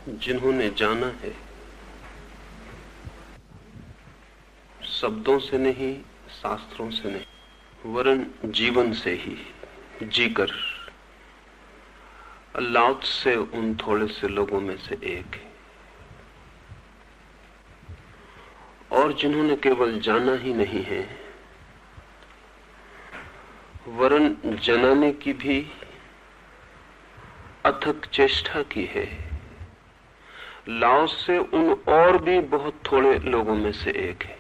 जिन्होंने जाना है, शब्दों से नहीं, शास्त्रों से नहीं, वरन जीवन से ही जीकर लाओ से उन थोड़े से लोगों में से एक है। और जिन्होंने केवल जाना ही नहीं है, वरन जनाने की भी अथक चेष्टा की है, लाओ से उन और भी बहुत थोड़े लोगों में से एक है।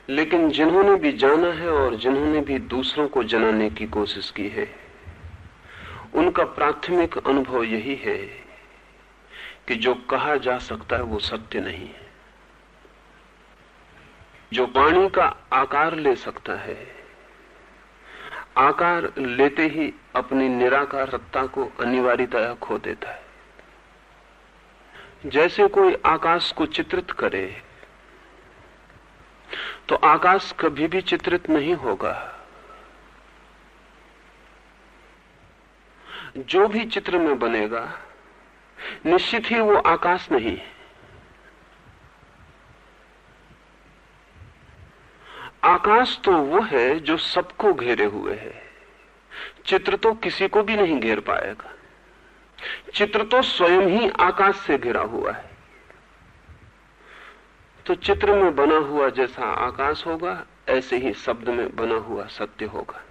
लेकिन जिन्होंने भी जाना है और जिन्होंने भी दूसरों को जनाने की कोशिश की है, उनका प्राथमिक अनुभव यही है कि जो कहा जा सकता है वो सत्य नहीं है। जो वाणी का आकार ले सकता है, आकार लेते ही अपनी निराकार सत्ता को अनिवार्यतया खो देता है। जैसे कोई आकाश को चित्रित करे तो आकाश कभी भी चित्रित नहीं होगा। जो भी चित्र में बनेगा निश्चित ही वो आकाश नहीं है। आकाश तो वो है जो सबको घेरे हुए है। चित्र तो किसी को भी नहीं घेर पाएगा। चित्र तो स्वयं ही आकाश से घिरा हुआ है। तो चित्र में बना हुआ जैसा आकाश होगा, ऐसे ही शब्द में बना हुआ सत्य होगा।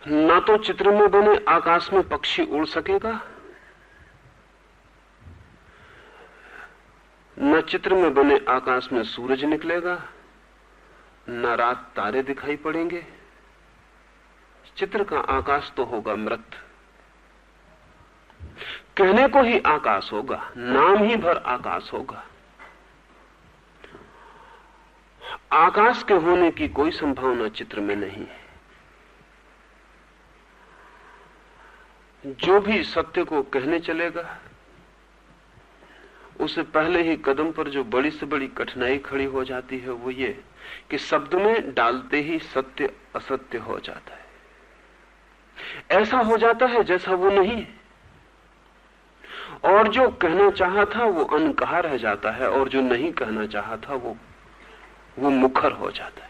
ना तो चित्र में बने आकाश में पक्षी उड़ सकेगा, न चित्र में बने आकाश में सूरज निकलेगा, न रात तारे दिखाई पड़ेंगे। चित्र का आकाश तो होगा मृत। कहने को ही आकाश होगा, नाम ही भर आकाश होगा। आकाश के होने की कोई संभावना चित्र में नहीं है। जो भी सत्य को कहने चलेगा, उसे पहले ही कदम पर जो बड़ी से बड़ी कठिनाई खड़ी हो जाती है वो ये कि शब्द में डालते ही सत्य असत्य हो जाता है। ऐसा हो जाता है जैसा वो नहीं है, और जो कहना चाहा था वो अनकहा रह जाता है, और जो नहीं कहना चाहा था वो मुखर हो जाता है।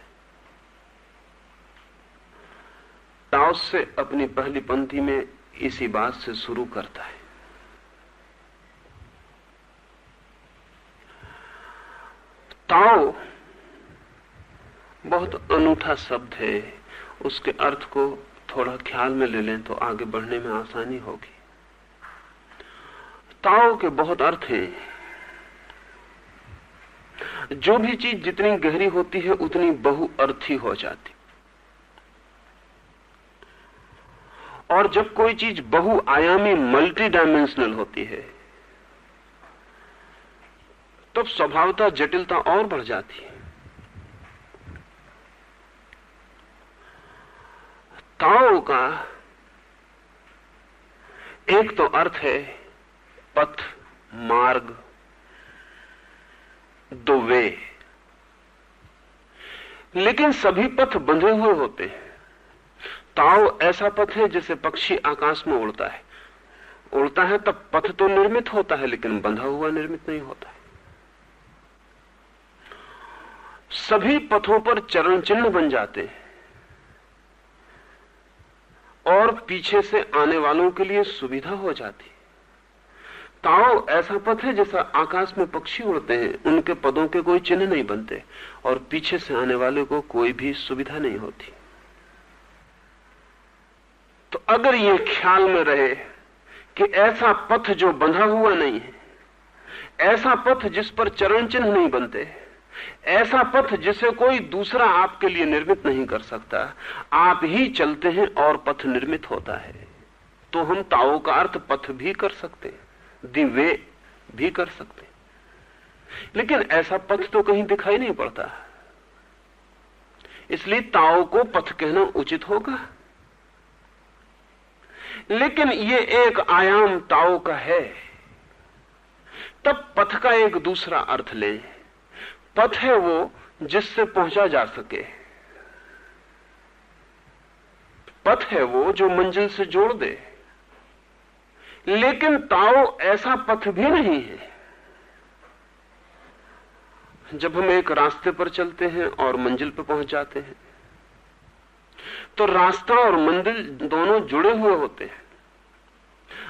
ताओ से अपनी पहली पंक्ति में इसी बात से शुरू करता है। ताओ बहुत अनूठा शब्द है। उसके अर्थ को थोड़ा ख्याल में ले लें तो आगे बढ़ने में आसानी होगी। ताओ के बहुत अर्थ हैं। जो भी चीज जितनी गहरी होती है उतनी बहुअर्थी हो जाती, और जब कोई चीज बहुआयामी मल्टी डायमेंशनल होती है तब स्वभावतः जटिलता और बढ़ जाती है। ताओ का एक तो अर्थ है पथ, मार्ग, दो वे। लेकिन सभी पथ बंधे हुए होते हैं। ताओ ऐसा पथ है जैसे पक्षी आकाश में उड़ता है। उड़ता है तब पथ तो निर्मित होता है, लेकिन बंधा हुआ निर्मित नहीं होता है। सभी पथों पर चरण चिन्ह बन जाते हैं, और पीछे से आने वालों के लिए सुविधा हो जाती है। ताओ ऐसा पथ है जैसा आकाश में पक्षी उड़ते हैं, उनके पदों के कोई चिन्ह नहीं बनते, और पीछे से आने वाले को कोई भी सुविधा नहीं होती। तो अगर ये ख्याल में रहे कि ऐसा पथ जो बंधा हुआ नहीं है, ऐसा पथ जिस पर चरण चिन्ह नहीं बनते, ऐसा पथ जिसे कोई दूसरा आपके लिए निर्मित नहीं कर सकता, आप ही चलते हैं और पथ निर्मित होता है, तो हम ताओ का अर्थ पथ भी कर सकते हैं, दिवे भी कर सकते हैं। लेकिन ऐसा पथ तो कहीं दिखाई नहीं पड़ता, इसलिए ताओ को पथ कहना उचित होगा। लेकिन ये एक आयाम ताओ का है, तब पथ का एक दूसरा अर्थ लें। पथ है वो जिससे पहुंचा जा सके, पथ है वो जो मंजिल से जोड़ दे। लेकिन ताओ ऐसा पथ भी नहीं है। जब हम एक रास्ते पर चलते हैं और मंजिल पर पहुंच जाते हैं तो रास्ता और मंजिल दोनों जुड़े हुए होते हैं।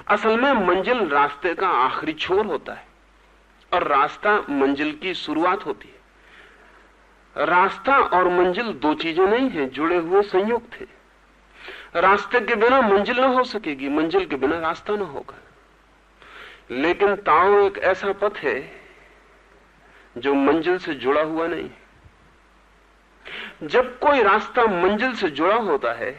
असल में मंजिल रास्ते का आखिरी छोर होता है और रास्ता मंजिल की शुरुआत होती है। रास्ता और मंजिल दो चीजें नहीं है, जुड़े हुए संयुक्त है। रास्ते के बिना मंजिल ना हो सकेगी, मंजिल के बिना रास्ता ना होगा। लेकिन ताओ एक ऐसा पथ है जो मंजिल से जुड़ा हुआ नहीं। जब कोई रास्ता मंजिल से जुड़ा होता है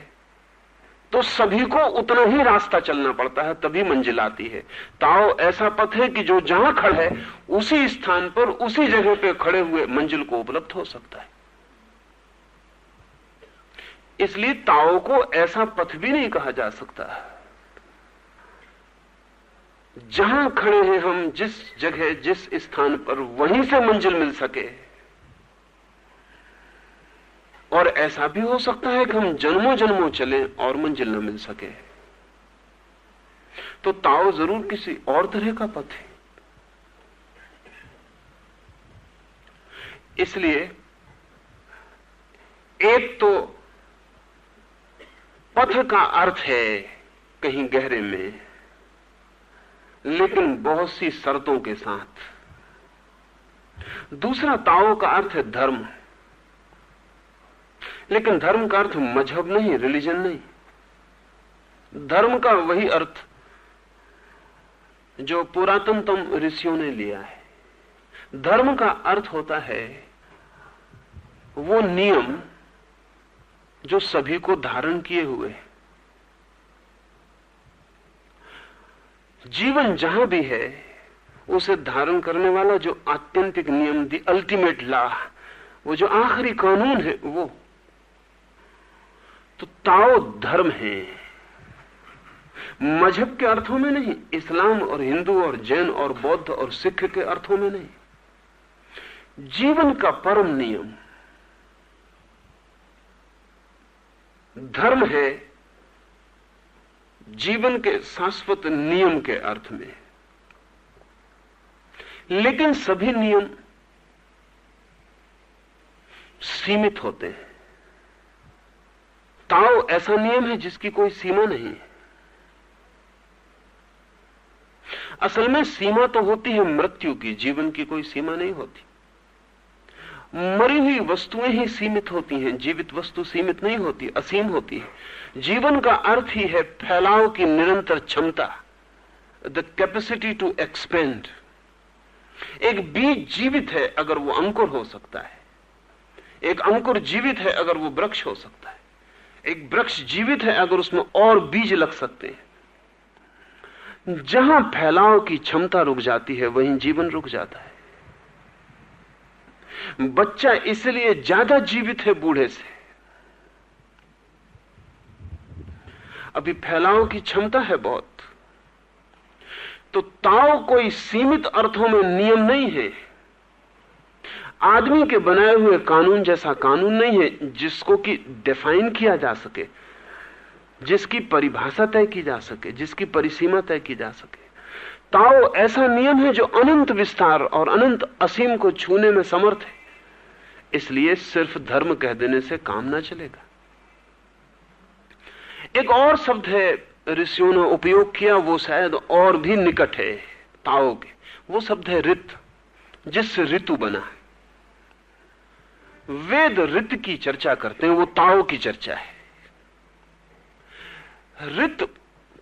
तो सभी को उतना ही रास्ता चलना पड़ता है, तभी मंजिल आती है। ताओ ऐसा पथ है कि जो जहां खड़ा है उसी स्थान पर उसी जगह पे खड़े हुए मंजिल को उपलब्ध हो सकता है। इसलिए ताओ को ऐसा पथ भी नहीं कहा जा सकता। जहां खड़े हैं हम, जिस जगह जिस स्थान पर, वहीं से मंजिल मिल सके। और ऐसा भी हो सकता है कि हम जन्मों जन्मों चलें और मंजिल न मिल सके। तो ताओ जरूर किसी और तरह का पथ है। इसलिए एक तो पथ का अर्थ है कहीं गहरे में, लेकिन बहुत सी शर्तों के साथ। दूसरा ताओ का अर्थ है धर्म, लेकिन धर्म का अर्थ मजहब नहीं, रिलीजन नहीं। धर्म का वही अर्थ जो पुरातनतम ऋषियों ने लिया है। धर्म का अर्थ होता है वो नियम जो सभी को धारण किए हुए। जीवन जहां भी है उसे धारण करने वाला जो आत्यंतिक नियम, दी अल्टीमेट लॉ, वो जो आखिरी कानून है वो। तो ताओ धर्म है, मजहब के अर्थों में नहीं, इस्लाम और हिंदू और जैन और बौद्ध और सिख के अर्थों में नहीं। जीवन का परम नियम धर्म है, जीवन के शाश्वत नियम के अर्थ में। लेकिन सभी नियम सीमित होते हैं। ताओ ऐसा नियम है जिसकी कोई सीमा नहीं है। असल में सीमा तो होती है मृत्यु की, जीवन की कोई सीमा नहीं होती। मरी हुई वस्तुएं ही सीमित होती हैं, जीवित वस्तु सीमित नहीं होती, असीम होती है। जीवन का अर्थ ही है फैलाव की निरंतर क्षमता, द कैपेसिटी टू एक्सपेंड। एक बीज जीवित है अगर वो अंकुर हो सकता है, एक अंकुर जीवित है अगर वो वृक्ष हो सकता है, एक वृक्ष जीवित है अगर उसमें और बीज लग सकते हैं। जहां फैलाव की क्षमता रुक जाती है वहीं जीवन रुक जाता है। बच्चा इसलिए ज्यादा जीवित है बूढ़े से, अभी फैलाव की क्षमता है बहुत। तो ताओ कोई सीमित अर्थों में नियम नहीं है, आदमी के बनाए हुए कानून जैसा कानून नहीं है जिसको कि डिफाइन किया जा सके, जिसकी परिभाषा तय की जा सके, जिसकी परिसीमा तय की जा सके। ताओ ऐसा नियम है जो अनंत विस्तार और अनंत असीम को छूने में समर्थ है। इसलिए सिर्फ धर्म कह देने से काम ना चलेगा। एक और शब्द है ऋषियों ने उपयोग किया, वो शायद और भी निकट है ताओ के। वो शब्द है ऋत, जिससे ऋतु बना है। वेद ऋत की चर्चा करते हैं, वो ताओ की चर्चा है। ऋत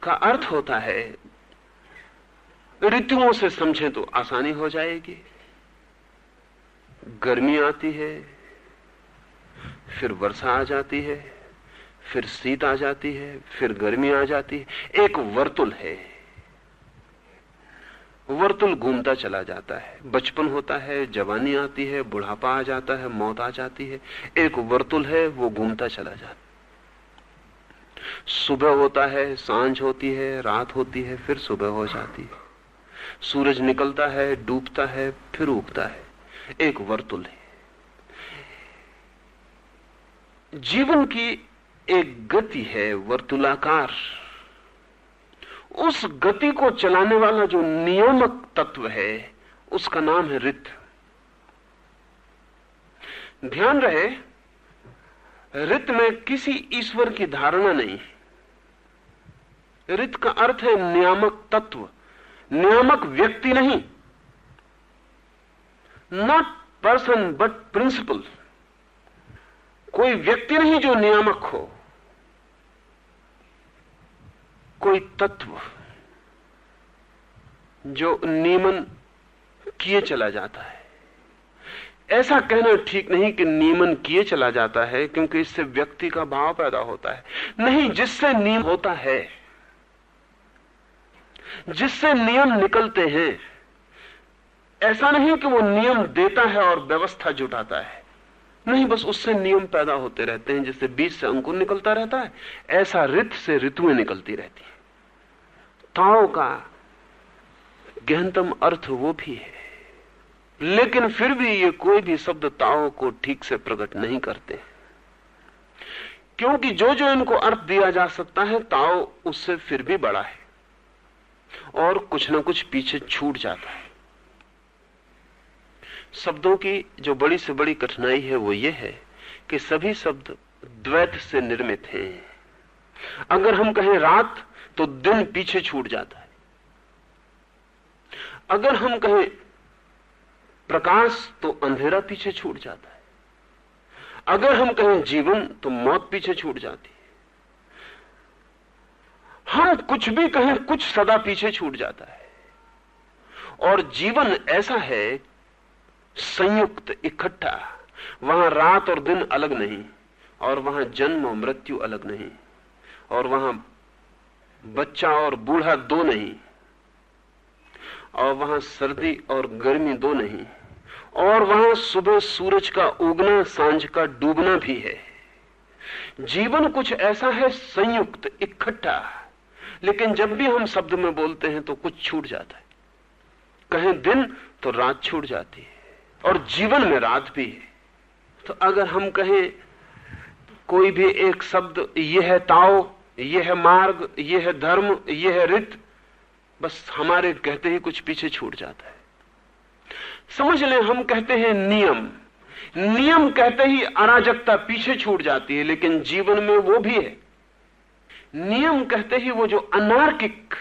का अर्थ होता है, ऋतुओं से समझें तो आसानी हो जाएगी। गर्मी आती है, फिर वर्षा आ जाती है, फिर शीत आ जाती है, फिर गर्मी आ जाती है। एक वर्तुल है, वर्तुल घूमता चला जाता है। बचपन होता है, जवानी आती है, बुढ़ापा आ जाता है, मौत आ जाती है। एक वर्तुल है, वो घूमता चला जाता है। सुबह होता है, सांझ होती है, रात होती है, फिर सुबह हो जाती है। सूरज निकलता है, डूबता है, फिर उगता है। एक वर्तुल है। जीवन की एक गति है वर्तुलाकार, उस गति को चलाने वाला जो नियामक तत्व है उसका नाम है रित। ध्यान रहे, रित में किसी ईश्वर की धारणा नहीं। रित का अर्थ है नियामक तत्व, नियामक व्यक्ति नहीं। Not person but principle. कोई व्यक्ति नहीं जो नियामक हो, कोई तत्व जो नियमन किए चला जाता है। ऐसा कहना ठीक नहीं कि नियमन किए चला जाता है, क्योंकि इससे व्यक्ति का भाव पैदा होता है। नहीं, जिससे नियम होता है, जिससे नियम निकलते हैं, ऐसा नहीं कि वो नियम देता है और व्यवस्था जुटाता है। नहीं, बस उससे नियम पैदा होते रहते हैं, जैसे बीज से अंकुर निकलता रहता है, ऐसा ऋत से ऋतुएं निकलती रहती हैं। ताओ का गहनतम अर्थ वो भी है, लेकिन फिर भी ये कोई भी शब्द ताओ को ठीक से प्रकट नहीं करते, क्योंकि जो जो इनको अर्थ दिया जा सकता है, ताओ उससे फिर भी बड़ा है और कुछ ना कुछ पीछे छूट जाता है। शब्दों की जो बड़ी से बड़ी कठिनाई है वो ये है कि सभी शब्द द्वैत से निर्मित हैं। अगर हम कहें रात तो दिन पीछे छूट जाता है। अगर हम कहें प्रकाश तो अंधेरा पीछे छूट जाता है। अगर हम कहें जीवन तो मौत पीछे छूट जाती है। हम कुछ भी कहें, कुछ सदा पीछे छूट जाता है। और जीवन ऐसा है संयुक्त, इकट्ठा। वहां रात और दिन अलग नहीं, और वहां जन्म और मृत्यु अलग नहीं, और वहां बच्चा और बूढ़ा दो नहीं, और वहां सर्दी और गर्मी दो नहीं, और वहां सुबह सूरज का उगना, सांझ का डूबना भी है। जीवन कुछ ऐसा है संयुक्त, इकट्ठा। लेकिन जब भी हम शब्द में बोलते हैं तो कुछ छूट जाता है। कहें दिन तो रात छूट जाती है, और जीवन में रात भी है। तो अगर हम कहें कोई भी एक शब्द, ये है ताओ, ये है मार्ग, ये है धर्म, ये है रित, बस हमारे कहते ही कुछ पीछे छूट जाता है। समझ लें, हम कहते हैं नियम, नियम कहते ही अराजकता पीछे छूट जाती है, लेकिन जीवन में वो भी है। नियम कहते ही वो जो अनार्किक